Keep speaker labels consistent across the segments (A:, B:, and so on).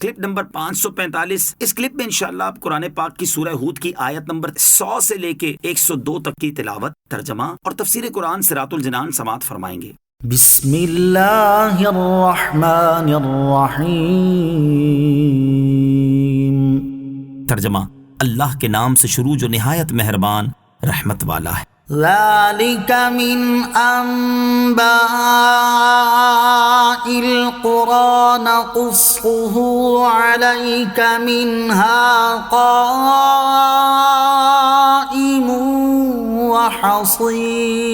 A: Clip number 545۔ اس clip میں انشاءاللہ آپ قرآن پاک کی سورہ ہود کی آیت نمبر 100 سے لے کے 102 تک کی تلاوت، ترجمہ اور تفسیر قرآن صراط الجنان سماعت فرمائیں گے۔
B: بسم اللہ الرحمن الرحیم۔
A: ترجمہ، اللہ کے نام سے شروع جو نہایت مہربان رحمت والا ہے۔
B: ذالک من انباء القرى نقصه عليك منها قائم وحصيد۔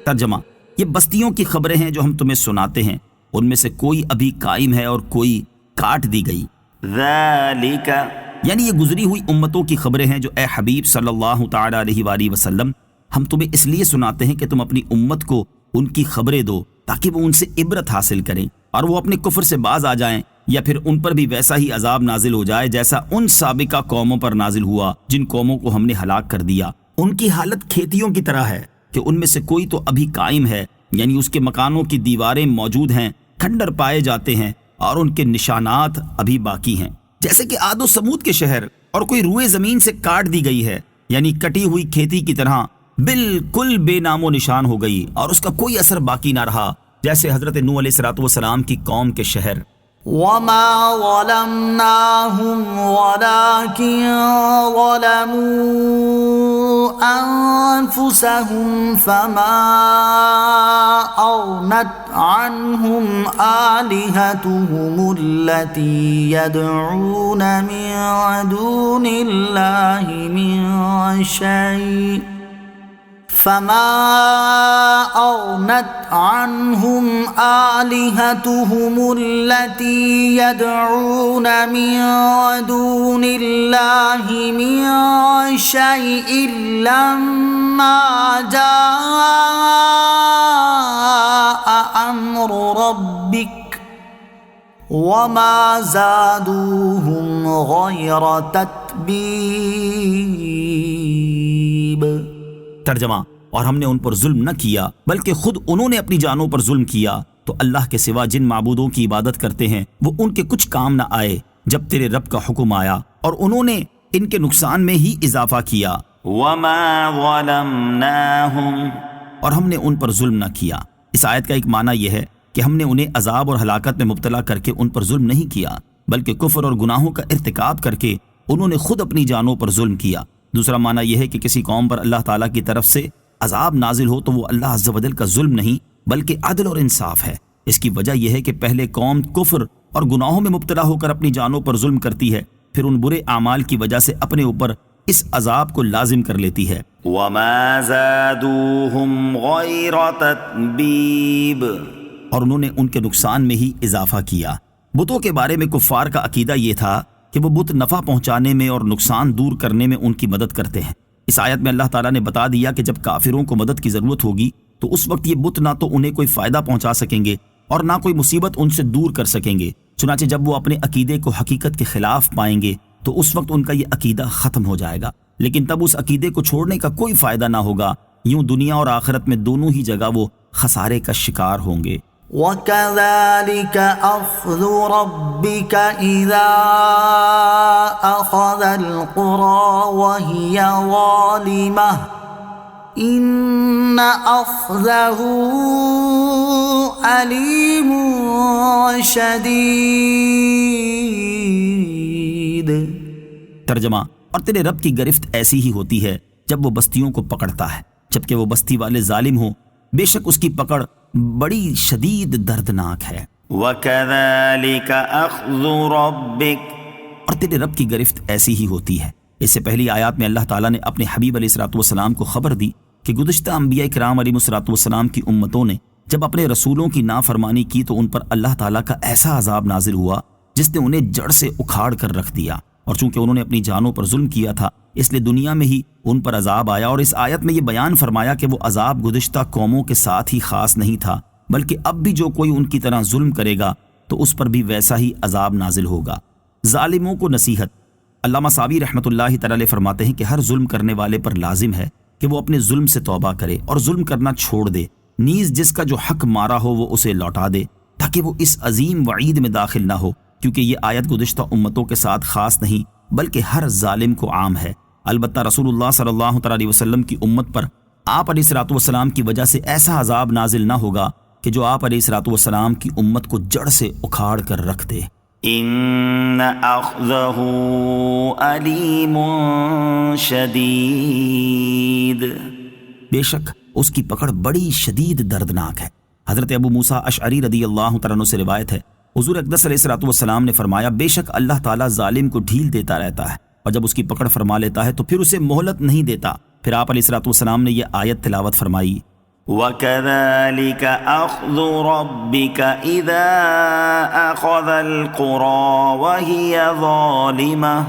A: ترجمہ، یہ بستیوں کی خبریں ہیں جو ہم تمہیں سناتے ہیں، ان میں سے کوئی ابھی قائم ہے اور کوئی کاٹ دی گئی۔ ذالک یعنی یہ گزری ہوئی امتوں کی خبریں ہیں جو اے حبیب صلی اللہ تعالی علیہ وآلہ وسلم ہم تمہیں اس لیے سناتے ہیں کہ تم اپنی امت کو ان کی خبریں دو تاکہ وہ ان سے عبرت حاصل کریں اور وہ اپنے کفر سے باز آ جائیں، یا پھر ان پر بھی ویسا ہی عذاب نازل ہو جائے جیسا ان سابقہ قوموں پر نازل ہوا جن قوموں کو ہم نے ہلاک کر دیا۔ ان کی حالت کھیتیوں کی طرح ہے کہ ان میں سے کوئی تو ابھی قائم ہے، یعنی اس کے مکانوں کی دیواریں موجود ہیں، کھنڈر پائے جاتے ہیں اور ان کے نشانات ابھی باقی ہیں، جیسے کہ عاد و سمود کے شہر، اور کوئی روئے زمین سے کاٹ دی گئی ہے، یعنی کٹی ہوئی کھیتی کی طرح بالکل بے نام و نشان ہو گئی اور اس کا کوئی اثر باقی نہ رہا، جیسے حضرت نوح علیہ السلام کی قوم کے شہر۔
B: وما ظلمناهم ولكن ظلموا أنفسهم فما أغنت عنهم آلهتهم التي يدعون من دون الله من شيء فما أغنت عنهم آلهتهم التي يدعون من دون الله من شيء لما جاء أمر ربك وما زادوهم غير تتبيب۔
A: ترجمہ، اور ہم نے ان پر ظلم نہ کیا بلکہ خود انہوں نے اپنی جانوں پر ظلم کیا، تو اللہ کے سوا جن معبودوں کی عبادت کرتے ہیں وہ ان کے کچھ کام نہ آئے جب تیرے رب کا حکم آیا، اور انہوں نے ان کے نقصان میں ہی اضافہ کیا۔ وما ظلمناہم، اور ہم نے ان پر ظلم نہ کیا۔ اس آیت کا ایک معنی یہ ہے کہ ہم نے انہیں عذاب اور ہلاکت میں مبتلا کر کے ان پر ظلم نہیں کیا، بلکہ کفر اور گناہوں کا ارتکاب کر کے انہوں نے خود اپنی جانوں پر ظلم کیا۔ دوسرا معنی یہ ہے کہ کسی قوم پر اللہ تعالیٰ کی طرف سے عذاب نازل ہو تو وہ اللہ عز و جل کا ظلم نہیں بلکہ عدل اور انصاف ہے۔ اس کی وجہ یہ ہے کہ پہلے قوم کفر اور گناہوں میں مبتلا ہو کر اپنی جانوں پر ظلم کرتی ہے، پھر ان برے اعمال کی وجہ سے اپنے اوپر اس عذاب کو لازم کر لیتی ہے۔ وما زادوہم غیر تتبیب، اور انہوں نے ان کے نقصان میں ہی اضافہ کیا۔ بتوں کے بارے میں کفار کا عقیدہ یہ تھا کہ وہ بت نفع پہنچانے میں اور نقصان دور کرنے میں ان کی مدد کرتے ہیں۔ اس آیت میں اللہ تعالیٰ نے بتا دیا کہ جب کافروں کو مدد کی ضرورت ہوگی تو اس وقت یہ بت نہ تو انہیں کوئی فائدہ پہنچا سکیں گے اور نہ کوئی مصیبت ان سے دور کر سکیں گے، چنانچہ جب وہ اپنے عقیدے کو حقیقت کے خلاف پائیں گے تو اس وقت ان کا یہ عقیدہ ختم ہو جائے گا، لیکن تب اس عقیدے کو چھوڑنے کا کوئی فائدہ نہ ہوگا، یوں دنیا اور آخرت میں دونوں ہی جگہ وہ خسارے کا شکار ہوں گے۔
B: وَكَذَلِكَ أَخْذُ رَبِّكَ إِذَا أَخَذَ الْقُرَى وَهِيَ ظَالِمَةٌ إِنَّ أَخْذَهُ أَلِيمٌ شَدِيدٌ۔
A: ترجمہ، اور تیرے رب کی گرفت ایسی ہی ہوتی ہے جب وہ بستیوں کو پکڑتا ہے، جبکہ وہ بستی والے ظالم ہوں، بے شک اس کی پکڑ بڑی شدید دردناک ہے۔ وَكَذَلِكَ أَخْذُ رَبِّكَ، اور تیرے رب کی گرفت ایسی ہی ہوتی ہے۔ اس سے پہلی آیات میں اللہ تعالیٰ نے اپنے حبیب علیہ السلام کو خبر دی کہ گزشتہ انبیاء کرام علیہ السلام کی امتوں نے جب اپنے رسولوں کی نافرمانی کی تو ان پر اللہ تعالیٰ کا ایسا عذاب نازل ہوا جس نے انہیں جڑ سے اکھاڑ کر رکھ دیا، اور چونکہ انہوں نے اپنی جانوں پر ظلم کیا تھا اس لیے دنیا میں ہی ان پر عذاب آیا، اور اس آیت میں یہ بیان فرمایا کہ وہ عذاب گزشتہ قوموں کے ساتھ ہی خاص نہیں تھا بلکہ اب بھی جو کوئی ان کی طرح ظلم کرے گا تو اس پر بھی ویسا ہی عذاب نازل ہوگا۔ ظالموں کو نصیحت۔ علامہ ساوی رحمۃ اللہ تعالی فرماتے ہیں کہ ہر ظلم کرنے والے پر لازم ہے کہ وہ اپنے ظلم سے توبہ کرے اور ظلم کرنا چھوڑ دے، نیز جس کا جو حق مارا ہو وہ اسے لوٹا دے، تاکہ وہ اس عظیم وعید میں داخل نہ ہو کیونکہ یہ آیت گزشتہ امتوں کے ساتھ خاص نہیں بلکہ ہر ظالم کو عام ہے۔ البتہ رسول اللہ صلی اللہ تعالی علیہ وسلم کی امت پر آپ علیہ الصلوۃ والسلام کی وجہ سے ایسا عذاب نازل نہ ہوگا کہ جو آپ علیہ الصلوۃ والسلام کی امت کو جڑ سے اکھاڑ کر رکھ دے۔
C: ان اخذہ علیم شدید،
A: بے شک اس کی پکڑ بڑی شدید دردناک ہے۔ حضرت ابو موسیٰ اشعری رضی اللہ تعالیٰ عنہ سے روایت ہے، حضور اقدس علیہ الصلوۃ والسلام نے فرمایا، بے شک اللہ تعالیٰ ظالم کو ڈھیل دیتا رہتا ہے، اور جب اس کی پکڑ فرما لیتا ہے تو پھر اسے مہلت نہیں دیتا۔ پھر آپ علیہ الصلوۃ والسلام نے یہ آیت تلاوت فرمائی،
C: وَكَذَلِكَ أَخْذُ رَبِّكَ إِذَا أَخَذَ الْقُرَى وَهِيَ ظَالِمَةٌ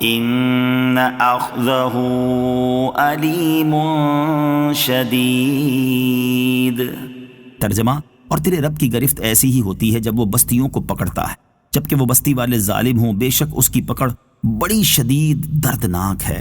C: إِنَّ أَخْذَهُ أَلِيمٌ شَدِيدٌ۔
A: ترجمہ، اور تیرے رب کی گرفت ایسی ہی ہوتی ہے جب وہ بستیوں کو پکڑتا ہے جبکہ وہ بستی والے ظالم ہوں، بے شک اس کی پکڑ بڑی شدید دردناک ہے۔